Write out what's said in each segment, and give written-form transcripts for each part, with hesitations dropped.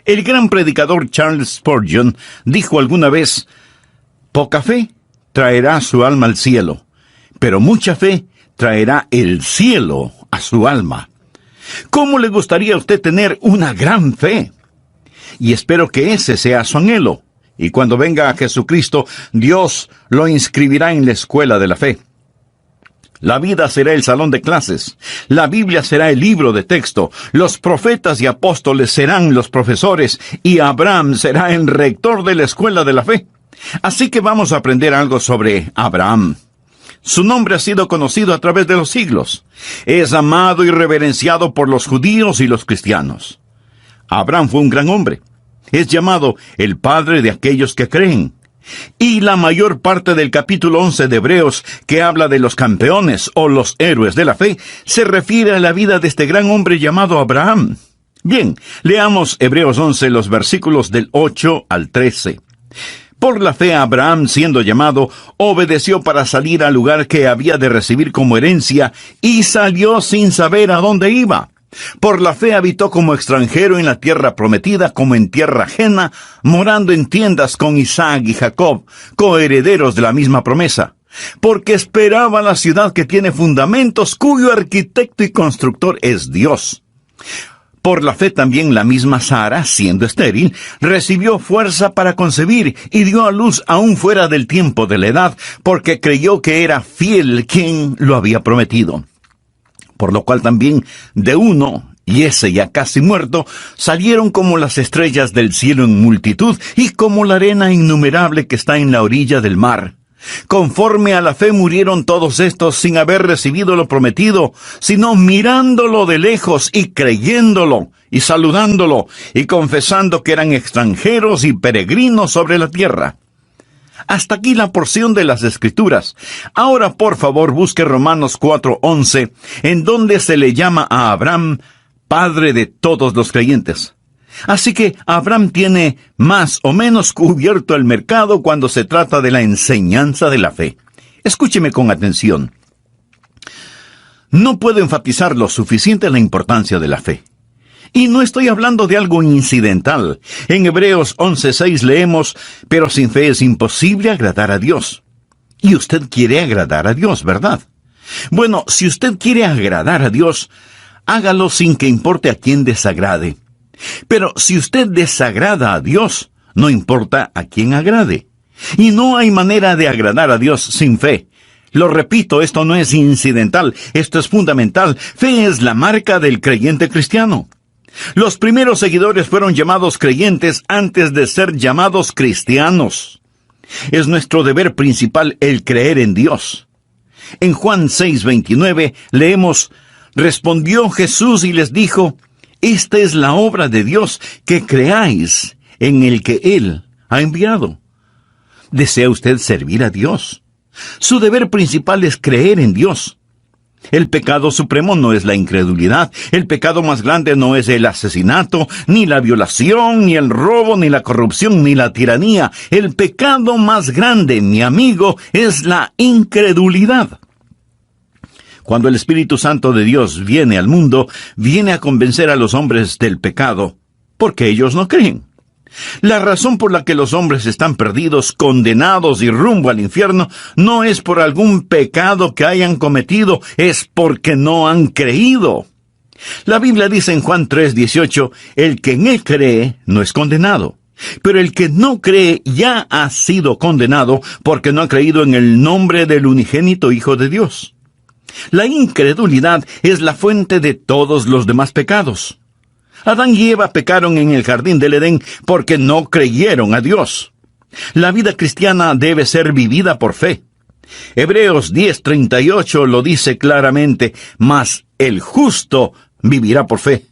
El gran predicador Charles Spurgeon dijo alguna vez: poca fe traerá su alma al cielo, pero mucha fe traerá el cielo a su alma. ¿Cómo le gustaría a usted tener una gran fe? Y espero que ese sea su anhelo. Y cuando venga a Jesucristo, Dios lo inscribirá en la escuela de la fe. La vida será el salón de clases, la Biblia será el libro de texto, los profetas y apóstoles serán los profesores, y Abraham será el rector de la escuela de la fe. Así que vamos a aprender algo sobre Abraham. Su nombre ha sido conocido a través de los siglos. Es amado y reverenciado por los judíos y los cristianos. Abraham fue un gran hombre. Es llamado el padre de aquellos que creen. Y la mayor parte del capítulo 11 de Hebreos, que habla de los campeones o los héroes de la fe, se refiere a la vida de este gran hombre llamado Abraham. Bien, leamos Hebreos 11, los versículos del 8 al 13. Por la fe Abraham, siendo llamado, obedeció para salir al lugar que había de recibir como herencia, y salió sin saber a dónde iba. Por la fe habitó como extranjero en la tierra prometida, como en tierra ajena, morando en tiendas con Isaac y Jacob, coherederos de la misma promesa. Porque esperaba la ciudad que tiene fundamentos, cuyo arquitecto y constructor es Dios. Por la fe también la misma Sara, siendo estéril, recibió fuerza para concebir y dio a luz aún fuera del tiempo de la edad, porque creyó que era fiel quien lo había prometido. Por lo cual también de uno, y ese ya casi muerto, salieron como las estrellas del cielo en multitud, y como la arena innumerable que está en la orilla del mar. Conforme a la fe murieron todos estos sin haber recibido lo prometido, sino mirándolo de lejos y creyéndolo, y saludándolo, y confesando que eran extranjeros y peregrinos sobre la tierra. Hasta aquí la porción de las Escrituras. Ahora, por favor, busque Romanos 4:11, en donde se le llama a Abraham padre de todos los creyentes. Así que Abraham tiene más o menos cubierto el mercado cuando se trata de la enseñanza de la fe. Escúcheme con atención. No puedo enfatizar lo suficiente la importancia de la fe. Y no estoy hablando de algo incidental. En Hebreos 11:6 leemos: pero sin fe es imposible agradar a Dios. Y usted quiere agradar a Dios, ¿verdad? Bueno, si usted quiere agradar a Dios, hágalo sin que importe a quién desagrade. Pero si usted desagrada a Dios, no importa a quién agrade. Y no hay manera de agradar a Dios sin fe. Lo repito, esto no es incidental, esto es fundamental. Fe es la marca del creyente cristiano. Los primeros seguidores fueron llamados creyentes antes de ser llamados cristianos. Es nuestro deber principal el creer en Dios. En Juan 6:29 leemos: respondió Jesús y les dijo: esta es la obra de Dios, que creáis en el que Él ha enviado. ¿Desea usted servir a Dios? Su deber principal es creer en Dios. El pecado supremo no es la incredulidad. El pecado más grande no es el asesinato, ni la violación, ni el robo, ni la corrupción, ni la tiranía. El pecado más grande, mi amigo, es la incredulidad. Cuando el Espíritu Santo de Dios viene al mundo, viene a convencer a los hombres del pecado, porque ellos no creen. La razón por la que los hombres están perdidos, condenados y rumbo al infierno, no es por algún pecado que hayan cometido, es porque no han creído. La Biblia dice en Juan 3:18, el que en él cree no es condenado. Pero el que no cree ya ha sido condenado porque no ha creído en el nombre del unigénito Hijo de Dios. La incredulidad es la fuente de todos los demás pecados. Adán y Eva pecaron en el jardín del Edén porque no creyeron a Dios. La vida cristiana debe ser vivida por fe. Hebreos 10:38 lo dice claramente: mas el justo vivirá por fe.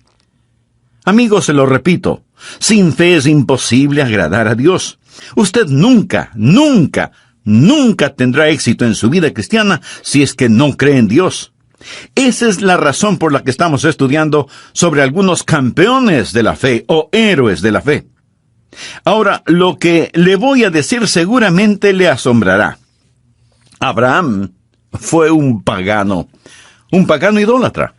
Amigos, se lo repito, sin fe es imposible agradar a Dios. Usted nunca tendrá éxito en su vida cristiana si es que no cree en Dios. Esa es la razón por la que estamos estudiando sobre algunos campeones de la fe o héroes de la fe. Ahora, lo que le voy a decir seguramente le asombrará. Abraham fue un pagano idólatra.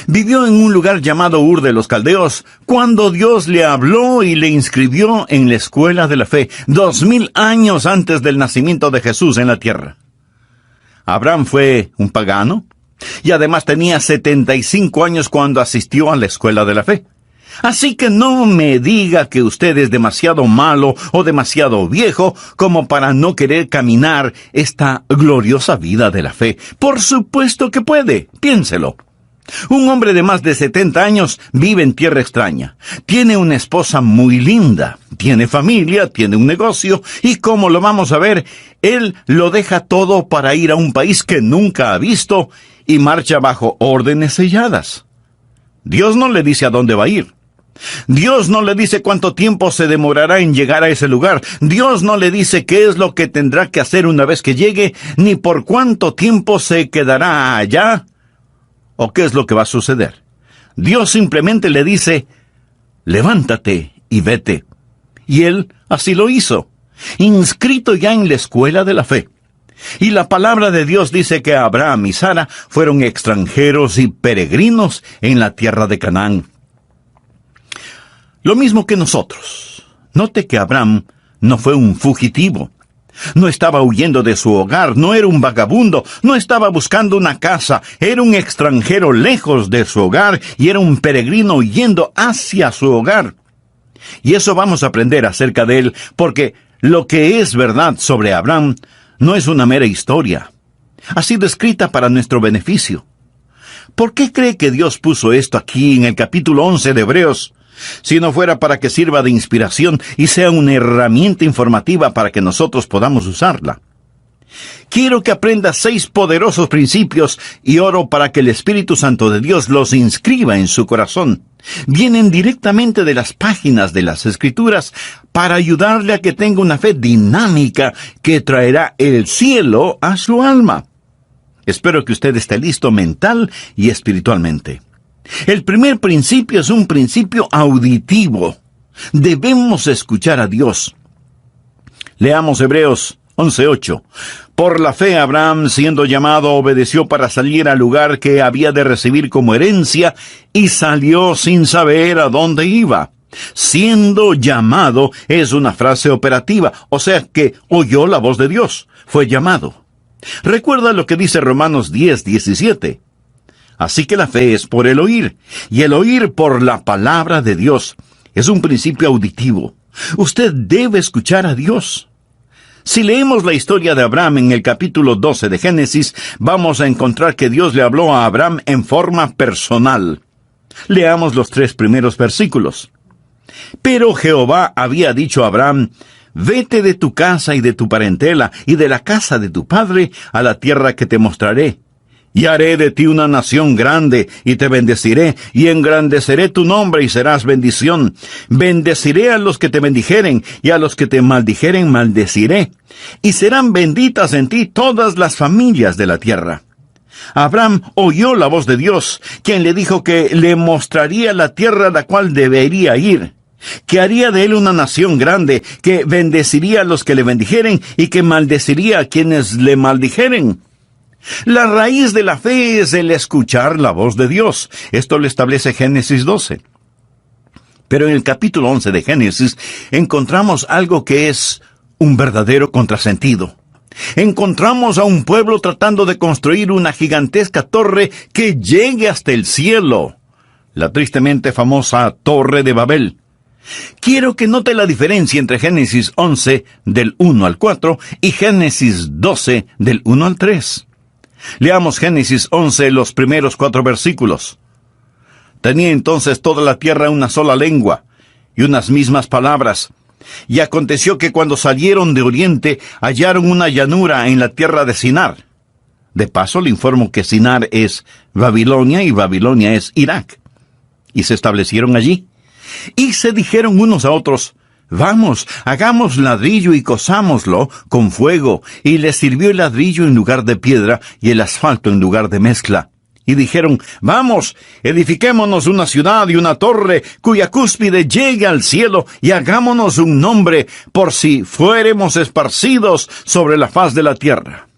Vivió en un lugar llamado Ur de los Caldeos, cuando Dios le habló y le inscribió en la escuela de la fe, 2000 años antes del nacimiento de Jesús en la tierra. Abraham fue un pagano, y además tenía 75 años cuando asistió a la escuela de la fe. Así que no me diga que usted es demasiado malo o demasiado viejo como para no querer caminar esta gloriosa vida de la fe. Por supuesto que puede, piénselo. Un hombre de más de 70 años vive en tierra extraña. Tiene una esposa muy linda, tiene familia, tiene un negocio, y como lo vamos a ver, él lo deja todo para ir a un país que nunca ha visto y marcha bajo órdenes selladas. Dios no le dice a dónde va a ir. Dios no le dice cuánto tiempo se demorará en llegar a ese lugar. Dios no le dice qué es lo que tendrá que hacer una vez que llegue, ni por cuánto tiempo se quedará allá, o qué es lo que va a suceder. Dios simplemente le dice, levántate y vete. Y él así lo hizo, inscrito ya en la escuela de la fe. Y la palabra de Dios dice que Abraham y Sara fueron extranjeros y peregrinos en la tierra de Canaán. Lo mismo que nosotros. Note que Abraham no fue un fugitivo. No estaba huyendo de su hogar, no era un vagabundo, no estaba buscando una casa, era un extranjero lejos de su hogar y era un peregrino yendo hacia su hogar. Y eso vamos a aprender acerca de él, porque lo que es verdad sobre Abraham no es una mera historia. Ha sido escrita para nuestro beneficio. ¿Por qué cree que Dios puso esto aquí en el capítulo 11 de Hebreos? Si no fuera para que sirva de inspiración y sea una herramienta informativa para que nosotros podamos usarla. Quiero que aprenda 6 poderosos principios y oro para que el Espíritu Santo de Dios los inscriba en su corazón. Vienen directamente de las páginas de las Escrituras para ayudarle a que tenga una fe dinámica que traerá el cielo a su alma. Espero que usted esté listo mental y espiritualmente. El primer principio es un principio auditivo. Debemos escuchar a Dios. Leamos Hebreos 11:8. Por la fe Abraham, siendo llamado, obedeció para salir al lugar que había de recibir como herencia, y salió sin saber a dónde iba. Siendo llamado es una frase operativa, o sea que oyó la voz de Dios, fue llamado. Recuerda lo que dice Romanos 10:17. Así que la fe es por el oír, y el oír por la palabra de Dios. Es un principio auditivo. Usted debe escuchar a Dios. Si leemos la historia de Abraham en el capítulo 12 de Génesis, vamos a encontrar que Dios le habló a Abraham en forma personal. Leamos los 3 primeros versículos. Pero Jehová había dicho a Abraham, vete de tu casa y de tu parentela y de la casa de tu padre a la tierra que te mostraré. Y haré de ti una nación grande, y te bendeciré, y engrandeceré tu nombre, y serás bendición. Bendeciré a los que te bendijeren, y a los que te maldijeren maldeciré. Y serán benditas en ti todas las familias de la tierra. Abraham oyó la voz de Dios, quien le dijo que le mostraría la tierra a la cual debería ir, que haría de él una nación grande, que bendeciría a los que le bendijeren, y que maldeciría a quienes le maldijeren. La raíz de la fe es el escuchar la voz de Dios. Esto lo establece Génesis 12. Pero en el capítulo 11 de Génesis encontramos algo que es un verdadero contrasentido. Encontramos a un pueblo tratando de construir una gigantesca torre que llegue hasta el cielo. La tristemente famosa Torre de Babel. Quiero que note la diferencia entre Génesis 11 del 1 al 4 y Génesis 12 del 1 al 3. Leamos Génesis 11, los primeros 4 versículos. Tenía entonces toda la tierra una sola lengua, y unas mismas palabras. Y aconteció que cuando salieron de oriente, hallaron una llanura en la tierra de Sinar. De paso le informo que Sinar es Babilonia, y Babilonia es Irak. Y se establecieron allí. Y se dijeron unos a otros, vamos, hagamos ladrillo y cozámoslo con fuego. Y les sirvió el ladrillo en lugar de piedra y el asfalto en lugar de mezcla. Y dijeron, vamos, edifiquémonos una ciudad y una torre cuya cúspide llegue al cielo y hagámonos un nombre por si fuéremos esparcidos sobre la faz de la tierra.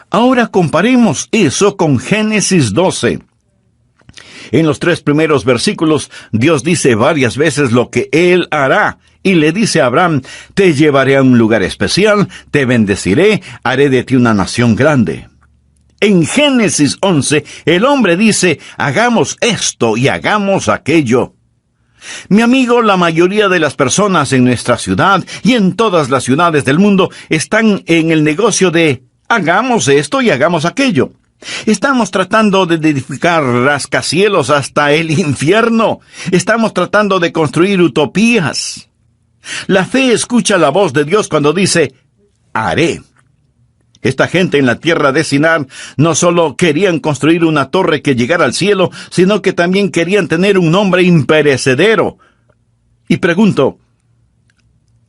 Ahora comparemos eso con Génesis 12. En los 3 primeros versículos, Dios dice varias veces lo que Él hará. Y le dice a Abraham, te llevaré a un lugar especial, te bendeciré, haré de ti una nación grande. En Génesis 11, el hombre dice, hagamos esto y hagamos aquello. Mi amigo, la mayoría de las personas en nuestra ciudad y en todas las ciudades del mundo están en el negocio de hagamos esto y hagamos aquello. Estamos tratando de edificar rascacielos hasta el infierno. Estamos tratando de construir utopías. La fe escucha la voz de Dios cuando dice, haré. Esta gente en la tierra de Sinar no solo querían construir una torre que llegara al cielo, sino que también querían tener un nombre imperecedero. Y pregunto,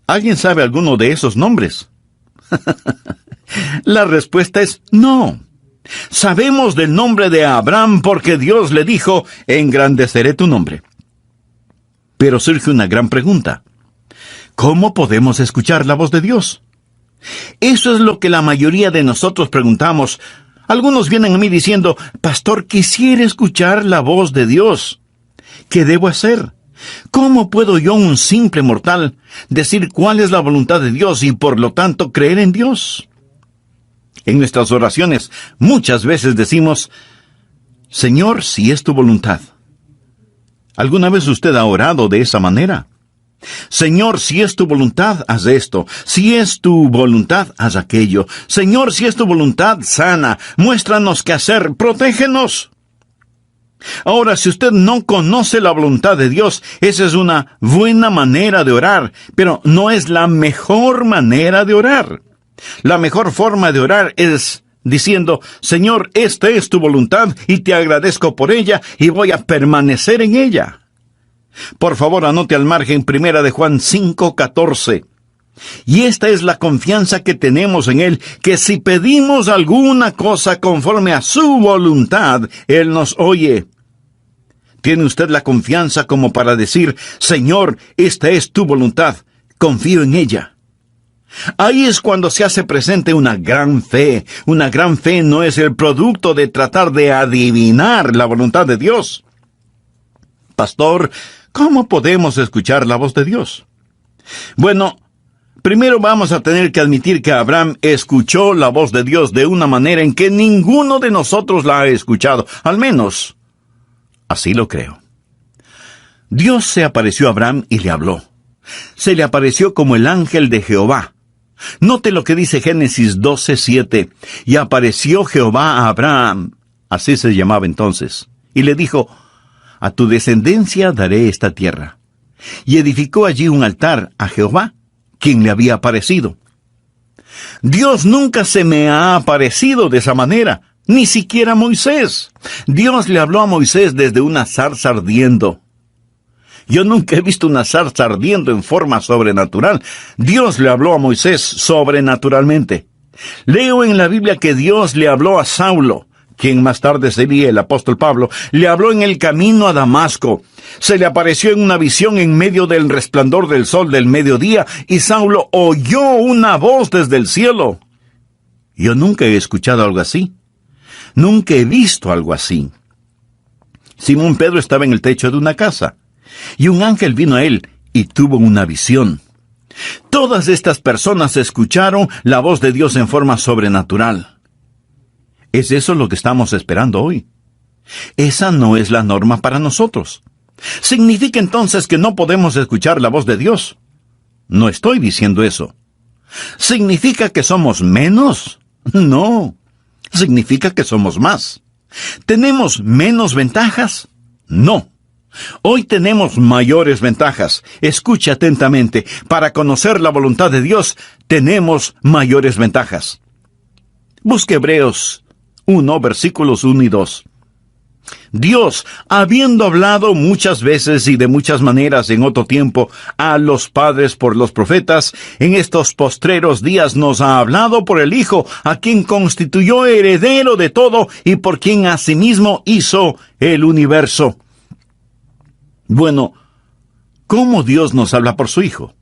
¿alguien sabe alguno de esos nombres? La respuesta es no. Sabemos del nombre de Abraham porque Dios le dijo, engrandeceré tu nombre. Pero surge una gran pregunta. ¿Cómo podemos escuchar la voz de Dios? Eso es lo que la mayoría de nosotros preguntamos. Algunos vienen a mí diciendo, pastor, quisiera escuchar la voz de Dios. ¿Qué debo hacer? ¿Cómo puedo yo, un simple mortal, decir cuál es la voluntad de Dios y por lo tanto creer en Dios? En nuestras oraciones muchas veces decimos, Señor, si es tu voluntad. ¿Alguna vez usted ha orado de esa manera? Señor, si es tu voluntad, haz esto. Si es tu voluntad, haz aquello. Señor, si es tu voluntad, sana. Muéstranos qué hacer. Protégenos. Ahora, si usted no conoce la voluntad de Dios, esa es una buena manera de orar, pero no es la mejor manera de orar. La mejor forma de orar es diciendo, Señor, esta es tu voluntad y te agradezco por ella y voy a permanecer en ella. Por favor, anote al margen 1 de Juan 5:14. Y esta es la confianza que tenemos en Él, que si pedimos alguna cosa conforme a su voluntad, Él nos oye. ¿Tiene usted la confianza como para decir, Señor, esta es tu voluntad, confío en ella? Ahí es cuando se hace presente una gran fe. Una gran fe no es el producto de tratar de adivinar la voluntad de Dios. Pastor, ¿cómo podemos escuchar la voz de Dios? Bueno, primero vamos a tener que admitir que Abraham escuchó la voz de Dios de una manera en que ninguno de nosotros la ha escuchado. Al menos, así lo creo. Dios se apareció a Abraham y le habló. Se le apareció como el ángel de Jehová. Note lo que dice Génesis 12:7. Y apareció Jehová a Abraham, así se llamaba entonces, y le dijo, a tu descendencia daré esta tierra. Y edificó allí un altar a Jehová, quien le había aparecido. Dios nunca se me ha aparecido de esa manera, ni siquiera a Moisés. Dios le habló a Moisés desde una zarza ardiendo. Yo nunca he visto una zarza ardiendo en forma sobrenatural. Dios le habló a Moisés sobrenaturalmente. Leo en la Biblia que Dios le habló a Saulo, quien más tarde sería el apóstol Pablo. Le habló en el camino a Damasco. Se le apareció en una visión en medio del resplandor del sol del mediodía, y Saulo oyó una voz desde el cielo. Yo nunca he escuchado algo así. Nunca he visto algo así. Simón Pedro estaba en el techo de una casa, y un ángel vino a él y tuvo una visión. Todas estas personas escucharon la voz de Dios en forma sobrenatural. ¿Es eso lo que estamos esperando hoy? Esa no es la norma para nosotros. ¿Significa entonces que no podemos escuchar la voz de Dios? No estoy diciendo eso. ¿Significa que somos menos? No. Significa que somos más. ¿Tenemos menos ventajas? No. Hoy tenemos mayores ventajas. Escuche atentamente. Para conocer la voluntad de Dios, tenemos mayores ventajas. Busque Hebreos 1, versículos 1 y 2. Dios, habiendo hablado muchas veces y de muchas maneras en otro tiempo a los padres por los profetas, en estos postreros días nos ha hablado por el Hijo, a quien constituyó heredero de todo y por quien asimismo hizo el universo. Bueno, ¿cómo Dios nos habla por su Hijo?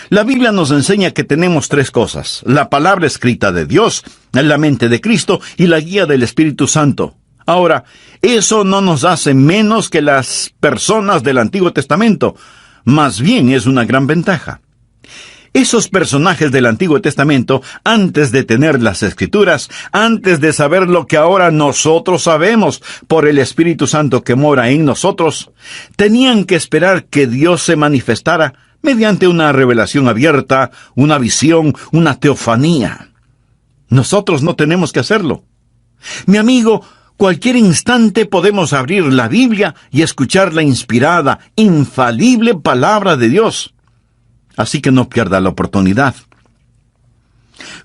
La Biblia nos enseña que tenemos 3 cosas: la palabra escrita de Dios, la mente de Cristo y la guía del Espíritu Santo. Ahora, eso no nos hace menos que las personas del Antiguo Testamento. Más bien es una gran ventaja. Esos personajes del Antiguo Testamento, antes de tener las Escrituras, antes de saber lo que ahora nosotros sabemos por el Espíritu Santo que mora en nosotros, tenían que esperar que Dios se manifestara mediante una revelación abierta, una visión, una teofanía. Nosotros no tenemos que hacerlo. Mi amigo, cualquier instante podemos abrir la Biblia y escuchar la inspirada, infalible palabra de Dios. Así que no pierda la oportunidad.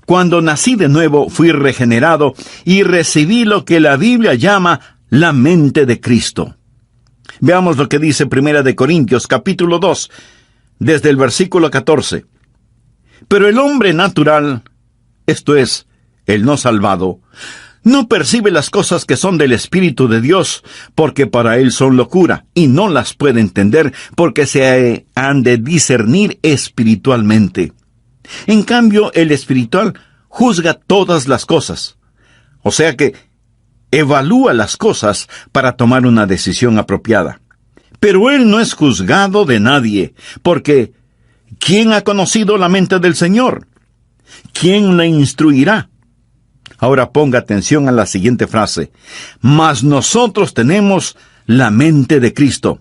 Cuando nací de nuevo, fui regenerado y recibí lo que la Biblia llama la mente de Cristo. Veamos lo que dice 1 de Corintios, capítulo 2, desde el versículo 14. Pero el hombre natural, esto es, el no salvado, no percibe las cosas que son del Espíritu de Dios, porque para él son locura, y no las puede entender, porque se han de discernir espiritualmente. En cambio, el espiritual juzga todas las cosas. O sea que evalúa las cosas para tomar una decisión apropiada. Pero él no es juzgado de nadie, porque ¿quién ha conocido la mente del Señor? ¿Quién le instruirá? Ahora ponga atención a la siguiente frase. Mas nosotros tenemos la mente de Cristo.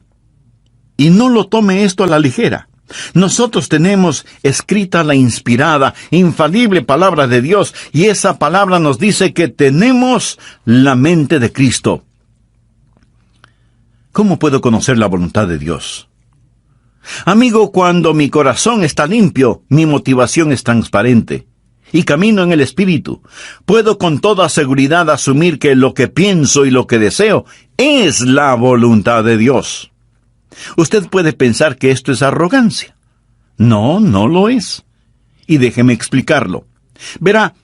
Y no lo tome esto a la ligera. Nosotros tenemos escrita la inspirada, infalible palabra de Dios, y esa palabra nos dice que tenemos la mente de Cristo. ¿Cómo puedo conocer la voluntad de Dios? Amigo, cuando mi corazón está limpio, mi motivación es transparente. Y camino en el Espíritu, puedo con toda seguridad asumir que lo que pienso y lo que deseo es la voluntad de Dios. Usted puede pensar que esto es arrogancia. No, no lo es. Y déjeme explicarlo. Verá,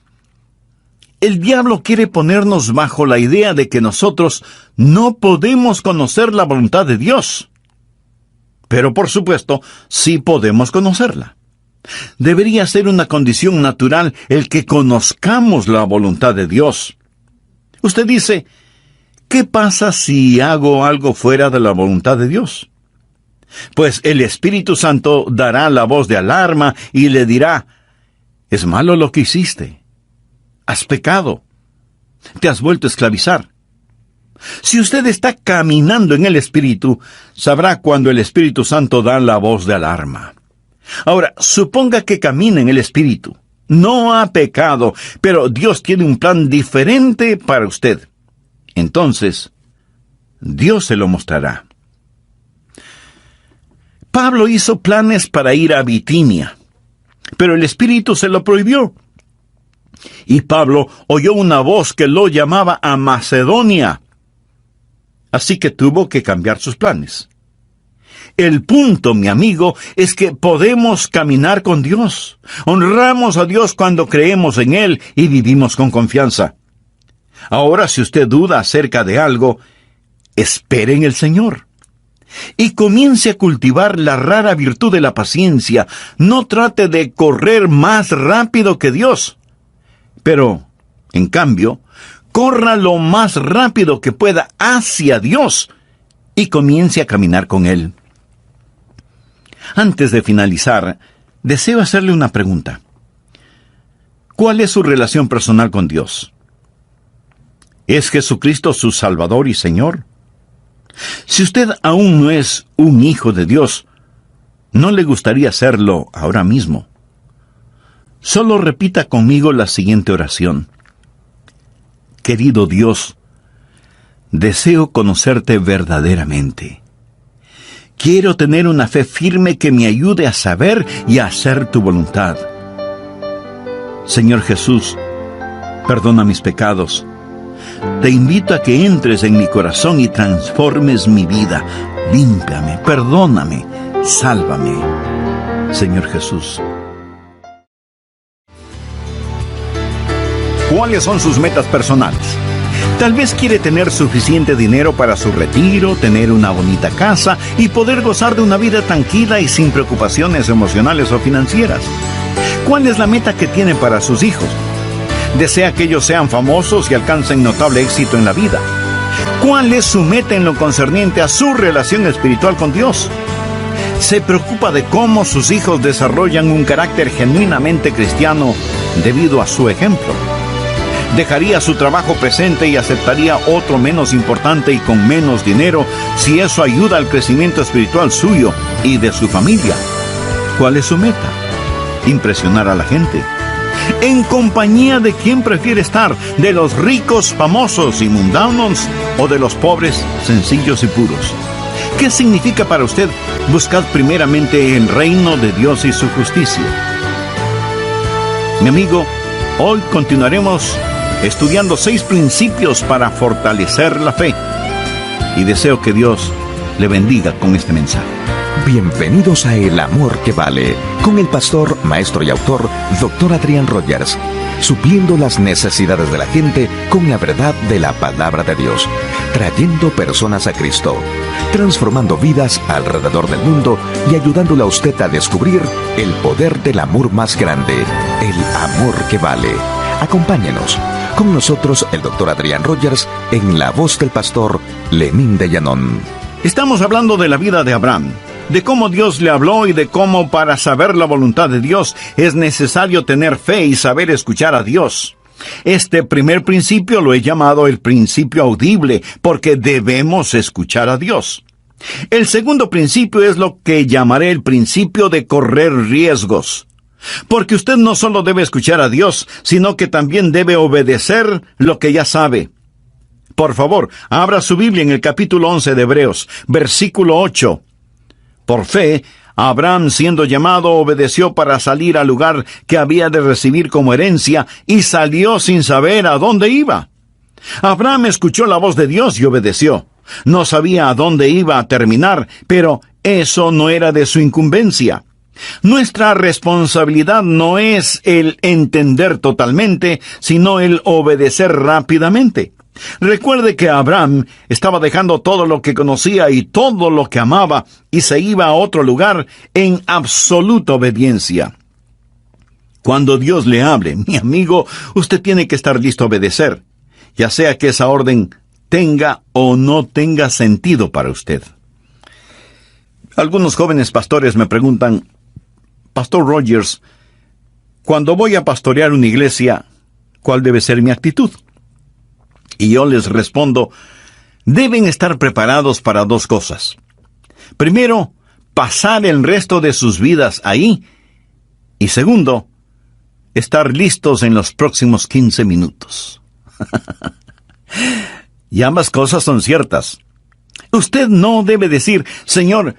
el diablo quiere ponernos bajo la idea de que nosotros no podemos conocer la voluntad de Dios. Pero por supuesto, sí podemos conocerla. Debería ser una condición natural el que conozcamos la voluntad de Dios. Usted dice, ¿qué pasa si hago algo fuera de la voluntad de Dios? Pues el Espíritu Santo dará la voz de alarma y le dirá, es malo lo que hiciste. Has pecado. Te has vuelto a esclavizar. Si usted está caminando en el Espíritu, sabrá cuando el Espíritu Santo da la voz de alarma. Ahora, suponga que camina en el Espíritu. No ha pecado, pero Dios tiene un plan diferente para usted. Entonces, Dios se lo mostrará. Pablo hizo planes para ir a Bitinia, pero el Espíritu se lo prohibió. Y Pablo oyó una voz que lo llamaba a Macedonia. Así que tuvo que cambiar sus planes. El punto, mi amigo, es que podemos caminar con Dios. Honramos a Dios cuando creemos en Él y vivimos con confianza. Ahora, si usted duda acerca de algo, espere en el Señor. Y comience a cultivar la rara virtud de la paciencia. No trate de correr más rápido que Dios. Pero, en cambio, corra lo más rápido que pueda hacia Dios y comience a caminar con Él. Antes de finalizar, deseo hacerle una pregunta. ¿Cuál es su relación personal con Dios? ¿Es Jesucristo su Salvador y Señor? Si usted aún no es un hijo de Dios, ¿no le gustaría serlo ahora mismo? Solo repita conmigo la siguiente oración. Querido Dios, deseo conocerte verdaderamente. Quiero tener una fe firme que me ayude a saber y a hacer tu voluntad. Señor Jesús, perdona mis pecados. Te invito a que entres en mi corazón y transformes mi vida. Límpiame, perdóname, sálvame. Señor Jesús. ¿Cuáles son sus metas personales? Tal vez quiere tener suficiente dinero para su retiro, tener una bonita casa y poder gozar de una vida tranquila y sin preocupaciones emocionales o financieras. ¿Cuál es la meta que tiene para sus hijos? Desea que ellos sean famosos y alcancen notable éxito en la vida. ¿Cuál es su meta en lo concerniente a su relación espiritual con Dios? ¿Se preocupa de cómo sus hijos desarrollan un carácter genuinamente cristiano debido a su ejemplo? ¿Dejaría su trabajo presente y aceptaría otro menos importante y con menos dinero si eso ayuda al crecimiento espiritual suyo y de su familia? ¿Cuál es su meta? Impresionar a la gente. ¿En compañía de quién prefiere estar? ¿De los ricos, famosos y mundanos o de los pobres, sencillos y puros? ¿Qué significa para usted buscar primeramente el reino de Dios y su justicia? Mi amigo, hoy continuaremos estudiando 6 principios para fortalecer la fe. Y deseo que Dios le bendiga con este mensaje. Bienvenidos a El Amor que Vale, con el pastor, maestro y autor, Dr. Adrián Rogers, supliendo las necesidades de la gente con la verdad de la palabra de Dios, trayendo personas a Cristo, transformando vidas alrededor del mundo y ayudándole a usted a descubrir el poder del amor más grande, el amor que vale. Acompáñenos. Con nosotros el Dr. Adrián Rogers en la voz del pastor Lenín de Llanón. Estamos hablando de la vida de Abraham, de cómo Dios le habló y de cómo para saber la voluntad de Dios es necesario tener fe y saber escuchar a Dios. Este primer principio lo he llamado el principio audible, porque debemos escuchar a Dios. El segundo principio es lo que llamaré el principio de correr riesgos. Porque usted no solo debe escuchar a Dios, sino que también debe obedecer lo que ya sabe. Por favor, abra su Biblia en el capítulo 11 de Hebreos, versículo 8. Por fe, Abraham, siendo llamado, obedeció para salir al lugar que había de recibir como herencia, y salió sin saber a dónde iba. Abraham escuchó la voz de Dios y obedeció. No sabía a dónde iba a terminar, pero eso no era de su incumbencia. Nuestra responsabilidad no es el entender totalmente, sino el obedecer rápidamente. Recuerde que Abraham estaba dejando todo lo que conocía y todo lo que amaba y se iba a otro lugar en absoluta obediencia. Cuando Dios le hable, mi amigo, usted tiene que estar listo a obedecer, ya sea que esa orden tenga o no tenga sentido para usted. Algunos jóvenes pastores me preguntan: Pastor Rogers, cuando voy a pastorear una iglesia, ¿cuál debe ser mi actitud? Y yo les respondo, deben estar preparados para 2 cosas. Primero, pasar el resto de sus vidas ahí. Y segundo, estar listos en los próximos 15 minutos. Y ambas cosas son ciertas. Usted no debe decir, Señor,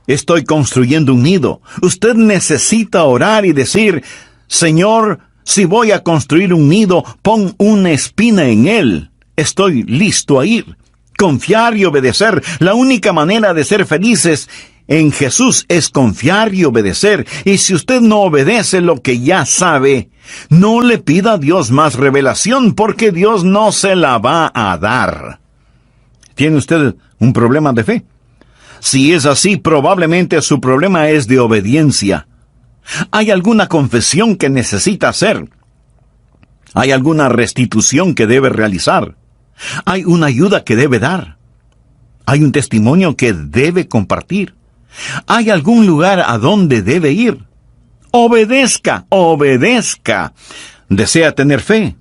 estoy construyendo un nido. Usted necesita orar y decir, Señor, si voy a construir un nido, pon una espina en él. Estoy listo a ir. Confiar y obedecer. La única manera de ser felices en Jesús es confiar y obedecer. Y si usted no obedece lo que ya sabe, no le pida a Dios más revelación, porque Dios no se la va a dar. ¿Tiene usted un problema de fe? Si es así, probablemente su problema es de obediencia. ¿Hay alguna confesión que necesita hacer? ¿Hay alguna restitución que debe realizar? ¿Hay una ayuda que debe dar? ¿Hay un testimonio que debe compartir? ¿Hay algún lugar a donde debe ir? Obedezca, obedezca. ¿Desea tener fe?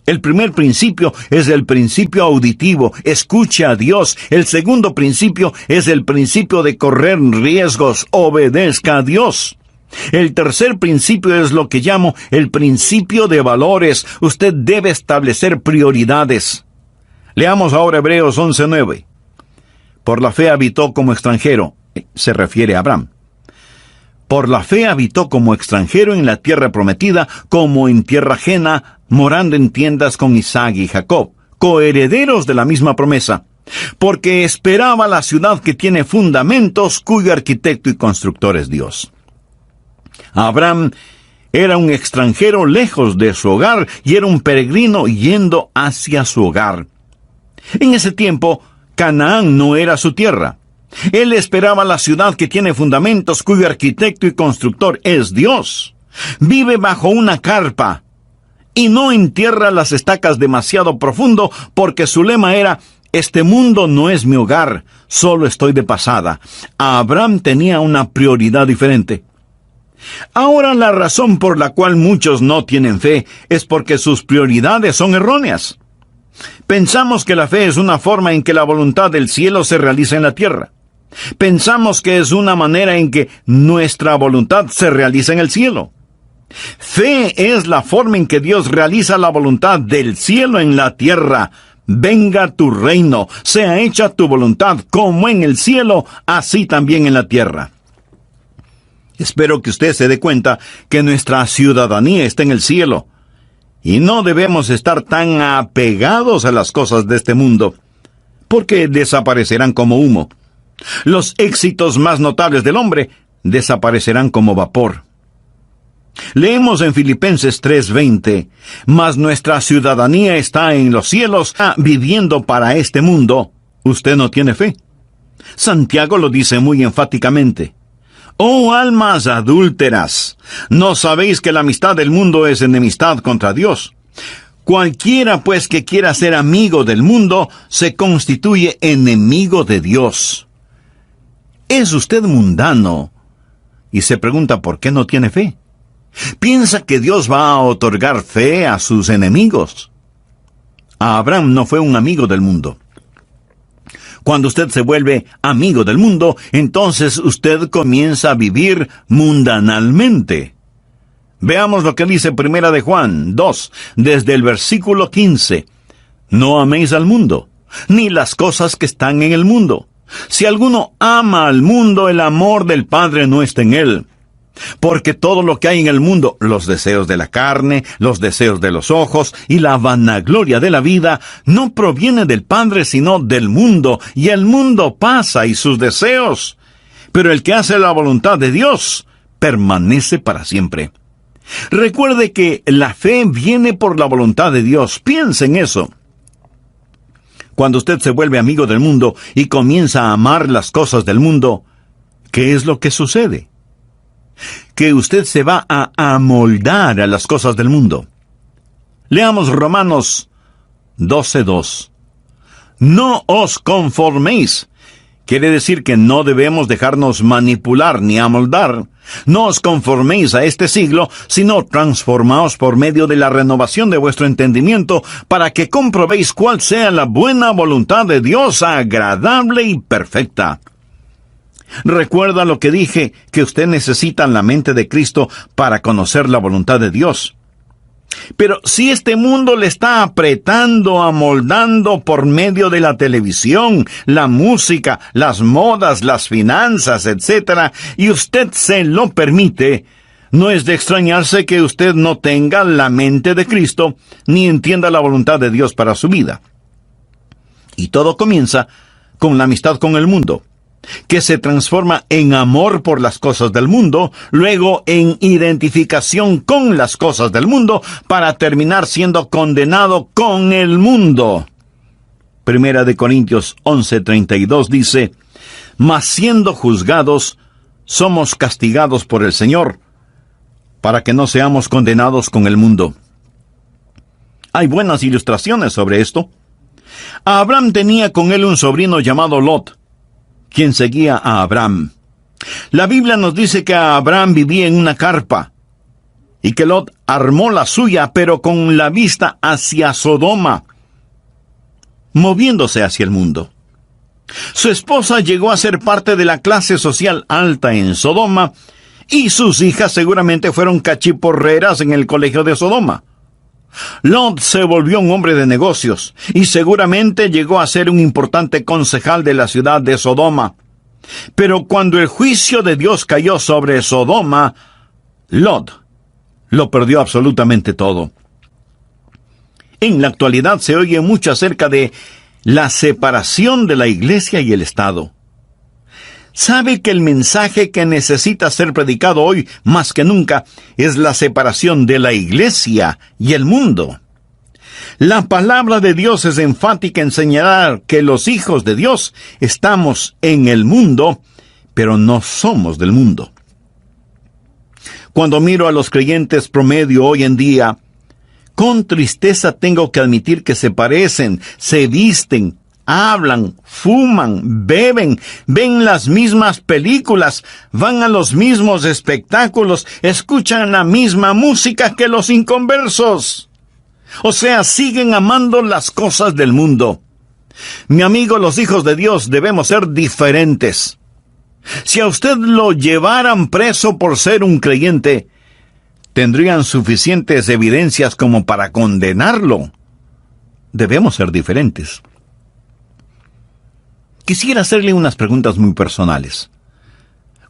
El primer principio es el principio auditivo. Escucha a Dios. El segundo principio es el principio de correr riesgos. Obedezca a Dios. El tercer principio es lo que llamo el principio de valores. Usted debe establecer prioridades. Leamos ahora Hebreos 11:9. Por la fe habitó como extranjero. Se refiere a Abraham. Por la fe habitó como extranjero en la tierra prometida, como en tierra ajena, morando en tiendas con Isaac y Jacob, coherederos de la misma promesa, porque esperaba la ciudad que tiene fundamentos, cuyo arquitecto y constructor es Dios. Abraham era un extranjero lejos de su hogar y era un peregrino yendo hacia su hogar. En ese tiempo, Canaán no era su tierra. Él esperaba la ciudad que tiene fundamentos, cuyo arquitecto y constructor es Dios. Vive bajo una carpa y no entierra las estacas demasiado profundo, porque su lema era: Este mundo no es mi hogar, solo estoy de pasada. Abraham tenía una prioridad diferente. Ahora la razón por la cual muchos no tienen fe es porque sus prioridades son erróneas. Pensamos que la fe es una forma en que la voluntad del cielo se realiza en la tierra. Pensamos que es una manera en que nuestra voluntad se realiza en el cielo. Fe es la forma en que Dios realiza la voluntad del cielo en la tierra. Venga tu reino, sea hecha tu voluntad como en el cielo, así también en la tierra. Espero que usted se dé cuenta que nuestra ciudadanía está en el cielo. Y no debemos estar tan apegados a las cosas de este mundo, porque desaparecerán como humo. Los éxitos más notables del hombre desaparecerán como vapor. Leemos en Filipenses 3:20, mas nuestra ciudadanía está en los cielos, viviendo para este mundo. Usted no tiene fe. Santiago lo dice muy enfáticamente. Oh almas adúlteras, ¿no sabéis que la amistad del mundo es enemistad contra Dios? Cualquiera pues que quiera ser amigo del mundo, se constituye enemigo de Dios. ¿Es usted mundano? Y se pregunta por qué no tiene fe. ¿Piensa que Dios va a otorgar fe a sus enemigos? Abraham no fue un amigo del mundo. Cuando usted se vuelve amigo del mundo, entonces usted comienza a vivir mundanalmente. Veamos lo que dice Primera de Juan 2, desde el versículo 15. No améis al mundo, ni las cosas que están en el mundo. Si alguno ama al mundo, el amor del Padre no está en él. Porque todo lo que hay en el mundo, los deseos de la carne, los deseos de los ojos y la vanagloria de la vida, no proviene del Padre sino del mundo, y el mundo pasa y sus deseos. Pero el que hace la voluntad de Dios permanece para siempre. Recuerde que la fe viene por la voluntad de Dios. Piense en eso. Cuando usted se vuelve amigo del mundo y comienza a amar las cosas del mundo, ¿qué es lo que sucede? Que usted se va a amoldar a las cosas del mundo. Leamos Romanos 12:2. No os conforméis. Quiere decir que no debemos dejarnos manipular ni amoldar. No os conforméis a este siglo, sino transformaos por medio de la renovación de vuestro entendimiento, para que comprobéis cuál sea la buena voluntad de Dios, agradable y perfecta. Recuerda lo que dije, que usted necesita la mente de Cristo para conocer la voluntad de Dios. Pero si este mundo le está apretando, amoldando por medio de la televisión, la música, las modas, las finanzas, etc., y usted se lo permite, no es de extrañarse que usted no tenga la mente de Cristo, ni entienda la voluntad de Dios para su vida. Y todo comienza con la amistad con el mundo, que se transforma en amor por las cosas del mundo, luego en identificación con las cosas del mundo, para terminar siendo condenado con el mundo. Primera de Corintios 11:32 dice, mas siendo juzgados, somos castigados por el Señor, para que no seamos condenados con el mundo. Hay buenas ilustraciones sobre esto. Abraham tenía con él un sobrino llamado Lot, quien seguía a Abraham. La Biblia nos dice que Abraham vivía en una carpa, y que Lot armó la suya, pero con la vista hacia Sodoma, moviéndose hacia el mundo. Su esposa llegó a ser parte de la clase social alta en Sodoma, y sus hijas seguramente fueron cachiporreras en el colegio de Sodoma. Lot se volvió un hombre de negocios y seguramente llegó a ser un importante concejal de la ciudad de Sodoma. Pero cuando el juicio de Dios cayó sobre Sodoma, Lot lo perdió absolutamente todo. En la actualidad se oye mucho acerca de la separación de la iglesia y el Estado. ¿Sabe que el mensaje que necesita ser predicado hoy más que nunca es la separación de la iglesia y el mundo? La palabra de Dios es enfática en señalar que los hijos de Dios estamos en el mundo, pero no somos del mundo. Cuando miro a los creyentes promedio hoy en día, con tristeza tengo que admitir que se parecen, se visten, hablan, fuman, beben, ven las mismas películas, van a los mismos espectáculos, escuchan la misma música que los inconversos. O sea, siguen amando las cosas del mundo. Mi amigo, los hijos de Dios debemos ser diferentes. Si a usted lo llevaran preso por ser un creyente, tendrían suficientes evidencias como para condenarlo. Debemos ser diferentes. Quisiera hacerle unas preguntas muy personales.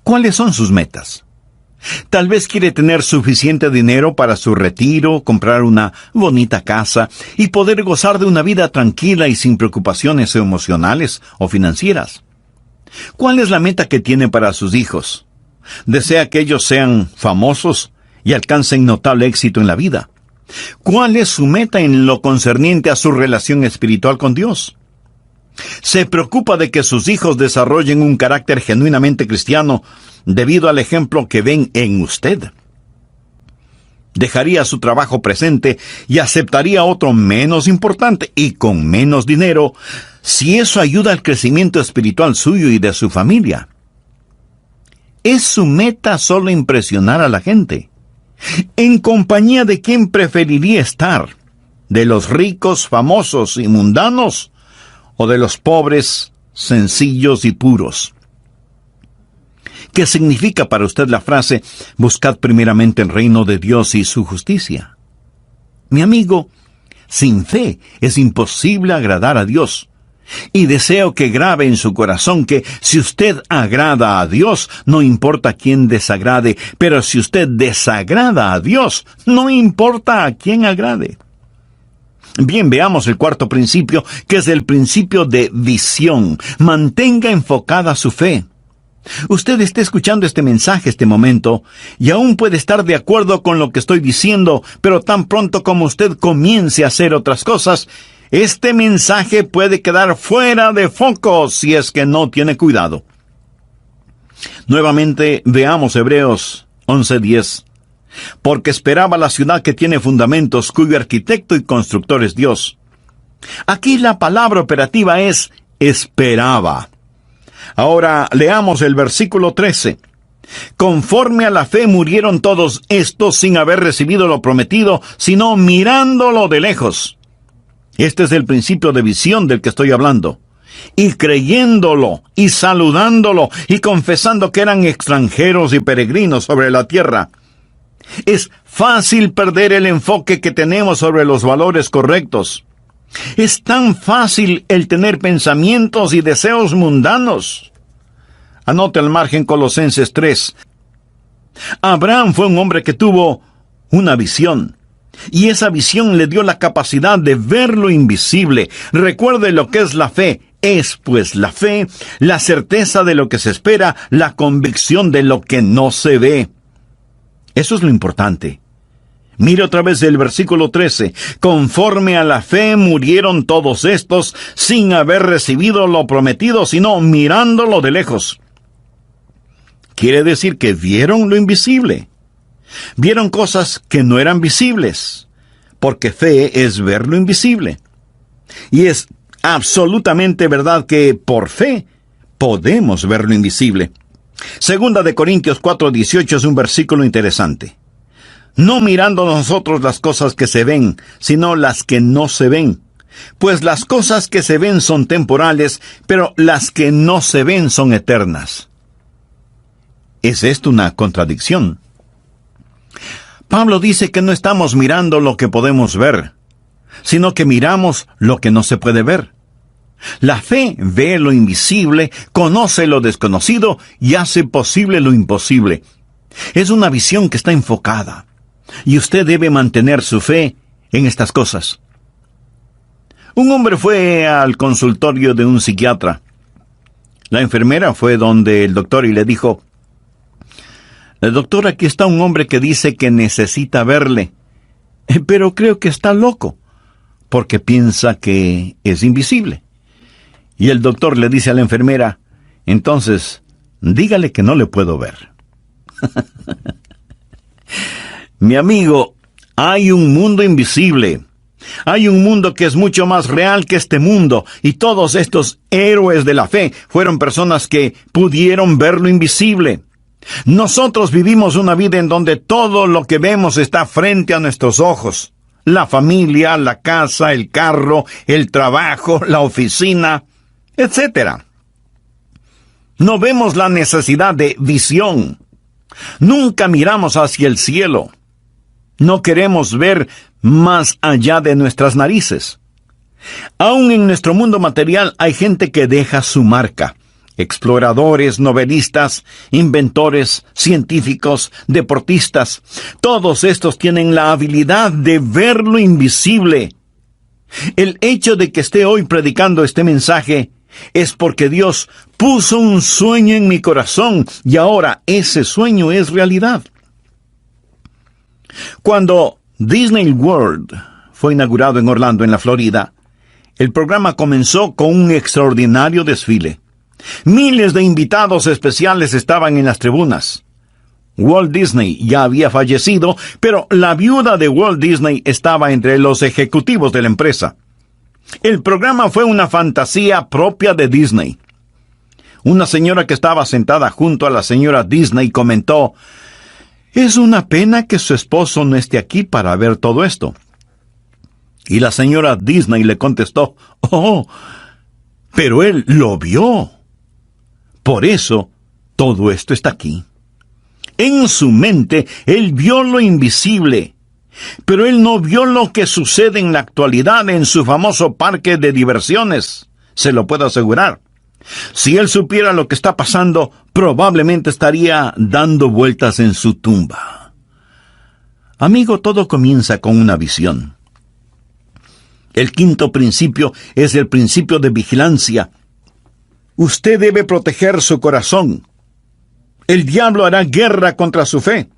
¿Cuáles son sus metas? Tal vez quiere tener suficiente dinero para su retiro, comprar una bonita casa y poder gozar de una vida tranquila y sin preocupaciones emocionales o financieras. ¿Cuál es la meta que tiene para sus hijos? ¿Desea que ellos sean famosos y alcancen notable éxito en la vida? ¿Cuál es su meta en lo concerniente a su relación espiritual con Dios? ¿Se preocupa de que sus hijos desarrollen un carácter genuinamente cristiano debido al ejemplo que ven en usted? ¿Dejaría su trabajo presente y aceptaría otro menos importante y con menos dinero si eso ayuda al crecimiento espiritual suyo y de su familia? ¿Es su meta solo impresionar a la gente? ¿En compañía de quién preferiría estar? ¿De los ricos, famosos y mundanos? ¿O de los pobres, sencillos y puros? ¿Qué significa para usted la frase, buscad primeramente el reino de Dios y su justicia? Mi amigo, sin fe es imposible agradar a Dios. Y deseo que grabe en su corazón que si usted agrada a Dios, no importa quién desagrade, pero si usted desagrada a Dios, no importa a quién agrade. Bien, veamos el cuarto principio, que es el principio de visión. Mantenga enfocada su fe. Usted está escuchando este mensaje este momento, y aún puede estar de acuerdo con lo que estoy diciendo, pero tan pronto como usted comience a hacer otras cosas, este mensaje puede quedar fuera de foco si es que no tiene cuidado. Nuevamente, veamos Hebreos 11:10. Porque esperaba la ciudad que tiene fundamentos, cuyo arquitecto y constructor es Dios. Aquí la palabra operativa es esperaba. Ahora leamos el versículo 13. Conforme a la fe murieron todos estos sin haber recibido lo prometido, sino mirándolo de lejos. Este es el principio de visión del que estoy hablando. Y creyéndolo, y saludándolo, y confesando que eran extranjeros y peregrinos sobre la tierra. Es fácil perder el enfoque que tenemos sobre los valores correctos. Es tan fácil el tener pensamientos y deseos mundanos. Anote al margen Colosenses 3. Abraham fue un hombre que tuvo una visión. Y esa visión le dio la capacidad de ver lo invisible. Recuerde lo que es la fe. Es, pues, la fe, la certeza de lo que se espera, la convicción de lo que no se ve. Eso es lo importante. Mire otra vez el versículo 13. Conforme a la fe murieron todos estos sin haber recibido lo prometido, sino mirándolo de lejos. Quiere decir que vieron lo invisible. Vieron cosas que no eran visibles, porque fe es ver lo invisible. Y es absolutamente verdad que por fe podemos ver lo invisible. Segunda de Corintios 4:18 es un versículo interesante. No mirando nosotros las cosas que se ven, sino las que no se ven. Pues las cosas que se ven son temporales, pero las que no se ven son eternas. ¿Es esto una contradicción? Pablo dice que no estamos mirando lo que podemos ver, sino que miramos lo que no se puede ver. La fe ve lo invisible, conoce lo desconocido y hace posible lo imposible. Es una visión que está enfocada, y usted debe mantener su fe en estas cosas. Un hombre fue al consultorio de un psiquiatra. La enfermera fue donde el doctor y le dijo: doctor, aquí está un hombre que dice que necesita verle, pero creo que está loco, porque piensa que es invisible. Y el doctor le dice a la enfermera: entonces, dígale que no le puedo ver. Mi amigo, hay un mundo invisible. Hay un mundo que es mucho más real que este mundo, y todos estos héroes de la fe fueron personas que pudieron ver lo invisible. Nosotros vivimos una vida en donde todo lo que vemos está frente a nuestros ojos. La familia, la casa, el carro, el trabajo, la oficina, etc. No vemos la necesidad de visión. Nunca miramos hacia el cielo. No queremos ver más allá de nuestras narices. Aún en nuestro mundo material hay gente que deja su marca. Exploradores, novelistas, inventores, científicos, deportistas. Todos estos tienen la habilidad de ver lo invisible. El hecho de que esté hoy predicando este mensaje es porque Dios puso un sueño en mi corazón y ahora ese sueño es realidad. Cuando Disney World fue inaugurado en Orlando, en la Florida, el programa comenzó con un extraordinario desfile. Miles de invitados especiales estaban en las tribunas. Walt Disney ya había fallecido, pero la viuda de Walt Disney estaba entre los ejecutivos de la empresa. El programa fue una fantasía propia de Disney. Una señora que estaba sentada junto a la señora Disney comentó: «Es una pena que su esposo no esté aquí para ver todo esto». Y la señora Disney le contestó: «Oh, pero él lo vio. Por eso, todo esto está aquí». En su mente, él vio lo invisible, pero él no vio lo que sucede en la actualidad en su famoso parque de diversiones, se lo puedo asegurar. Si él supiera lo que está pasando, probablemente estaría dando vueltas en su tumba. Amigo, todo comienza con una visión. El quinto principio es el principio de vigilancia. Usted debe proteger su corazón. El diablo hará guerra contra su fe.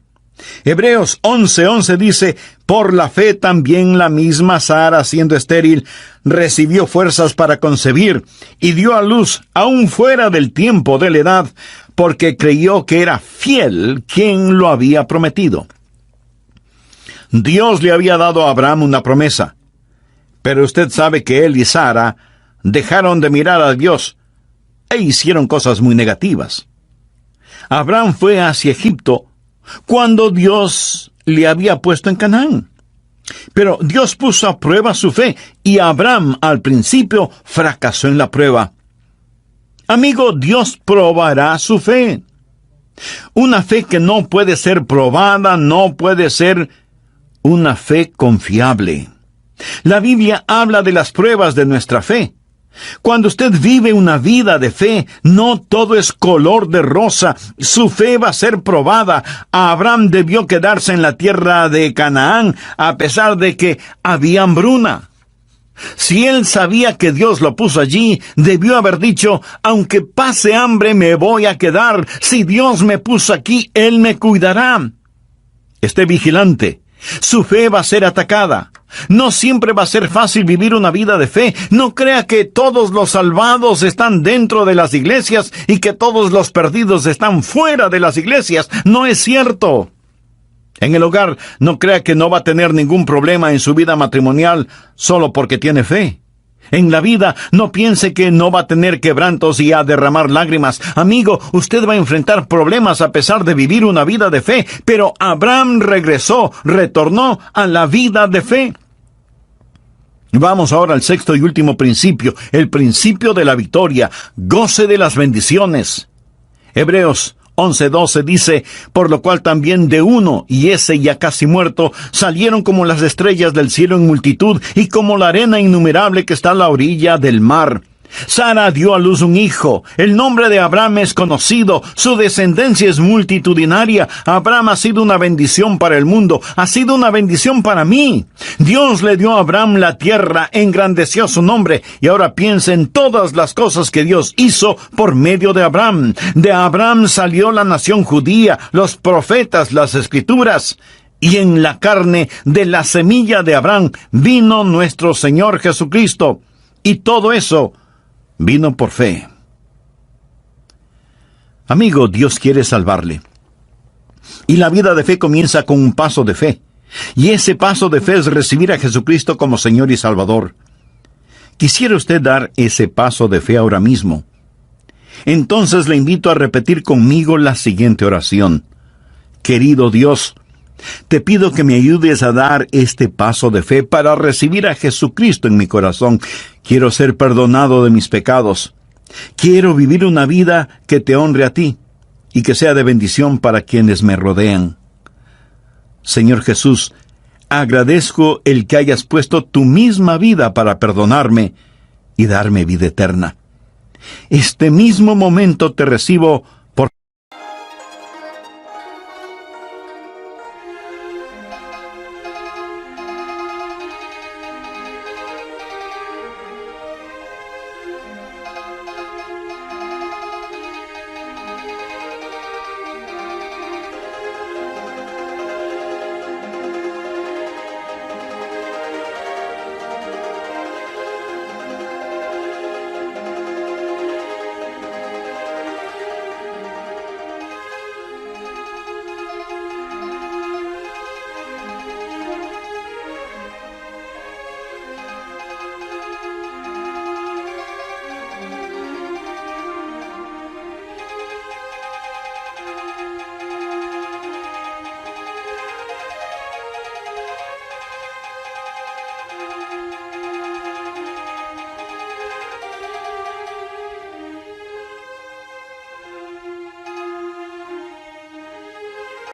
Hebreos 11:11 dice: «Por la fe también la misma Sara, siendo estéril, recibió fuerzas para concebir, y dio a luz aún fuera del tiempo de la edad, porque creyó que era fiel quien lo había prometido». Dios le había dado a Abraham una promesa, pero usted sabe que él y Sara dejaron de mirar a Dios e hicieron cosas muy negativas. Abraham fue hacia Egipto cuando Dios le había puesto en Canaán. Pero Dios puso a prueba su fe y Abraham al principio fracasó en la prueba. Amigo, Dios probará su fe. Una fe que no puede ser probada no puede ser una fe confiable. La Biblia habla de las pruebas de nuestra fe. Cuando usted vive una vida de fe, no todo es color de rosa. Su fe va a ser probada. Abraham debió quedarse en la tierra de Canaán a pesar de que había hambruna. Si él sabía que Dios lo puso allí, debió haber dicho: «Aunque pase hambre, me voy a quedar. Si Dios me puso aquí, Él me cuidará». Esté vigilante. Su fe va a ser atacada. No siempre va a ser fácil vivir una vida de fe. No crea que todos los salvados están dentro de las iglesias y que todos los perdidos están fuera de las iglesias. No es cierto. En el hogar, no crea que no va a tener ningún problema en su vida matrimonial solo porque tiene fe. En la vida, no piense que no va a tener quebrantos y a derramar lágrimas. Amigo, usted va a enfrentar problemas a pesar de vivir una vida de fe, pero Abraham retornó a la vida de fe. Vamos ahora al sexto y último principio, el principio de la victoria. Goce de las bendiciones. Hebreos 11:12 dice: «Por lo cual también de uno, y ese ya casi muerto, salieron como las estrellas del cielo en multitud, y como la arena innumerable que está a la orilla del mar». Sara dio a luz un hijo. El nombre de Abraham es conocido. Su descendencia es multitudinaria. Abraham ha sido una bendición para el mundo. Ha sido una bendición para mí. Dios le dio a Abraham la tierra, engrandeció su nombre. Y ahora piensa en todas las cosas que Dios hizo por medio de Abraham. De Abraham salió la nación judía, los profetas, las escrituras. Y en la carne de la semilla de Abraham vino nuestro Señor Jesucristo. Y todo eso vino por fe. Amigo, Dios quiere salvarle. Y la vida de fe comienza con un paso de fe. Y ese paso de fe es recibir a Jesucristo como Señor y Salvador. ¿Quisiera usted dar ese paso de fe ahora mismo? Entonces le invito a repetir conmigo la siguiente oración. Querido Dios, te pido que me ayudes a dar este paso de fe para recibir a Jesucristo en mi corazón. Quiero ser perdonado de mis pecados. Quiero vivir una vida que te honre a ti y que sea de bendición para quienes me rodean. Señor Jesús, agradezco el que hayas puesto tu misma vida para perdonarme y darme vida eterna. Este mismo momento te recibo